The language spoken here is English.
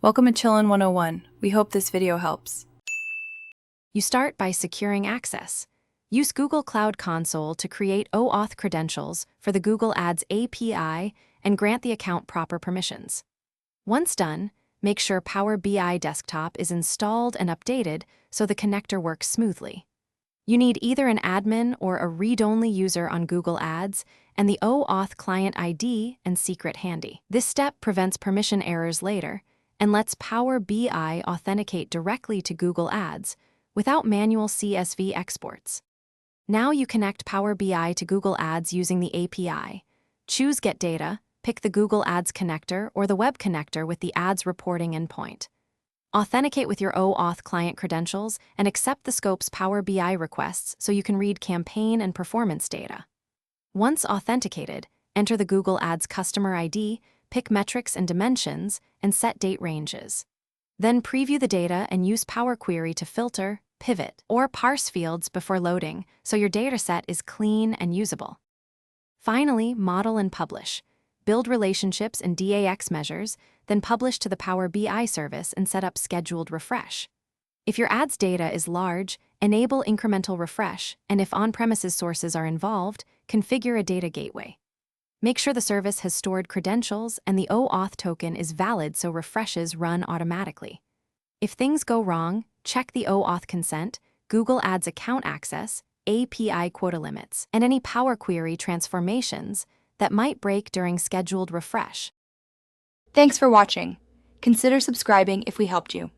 Welcome to Chillin' 101. We hope this video helps. You start by securing access. Use Google Cloud Console to create OAuth credentials for the Google Ads API and grant the account proper permissions. Once done, make sure Power BI Desktop is installed and updated so the connector works smoothly. You need either an admin or a read-only user on Google Ads and the OAuth client ID and secret handy. This step prevents permission errors later and lets Power BI authenticate directly to Google Ads without manual CSV exports. Now you connect Power BI to Google Ads using the API. Choose Get Data, pick the Google Ads connector or the web connector with the ads reporting endpoint. Authenticate with your OAuth client credentials and accept the scope's Power BI requests so you can read campaign and performance data. Once authenticated, enter the Google Ads customer ID, pick metrics and dimensions, and set date ranges. Then preview the data and use Power Query to filter, pivot, or parse fields before loading so your dataset is clean and usable. Finally, model and publish. Build relationships in DAX measures, then publish to the Power BI service and set up scheduled refresh. If your ads data is large, enable incremental refresh, and if on-premises sources are involved, configure a data gateway. Make sure the service has stored credentials and the OAuth token is valid so refreshes run automatically. If things go wrong, check the OAuth consent, Google Ads account access, API quota limits, and any Power Query transformations that might break during scheduled refresh. Thanks for watching. Consider subscribing if we helped you.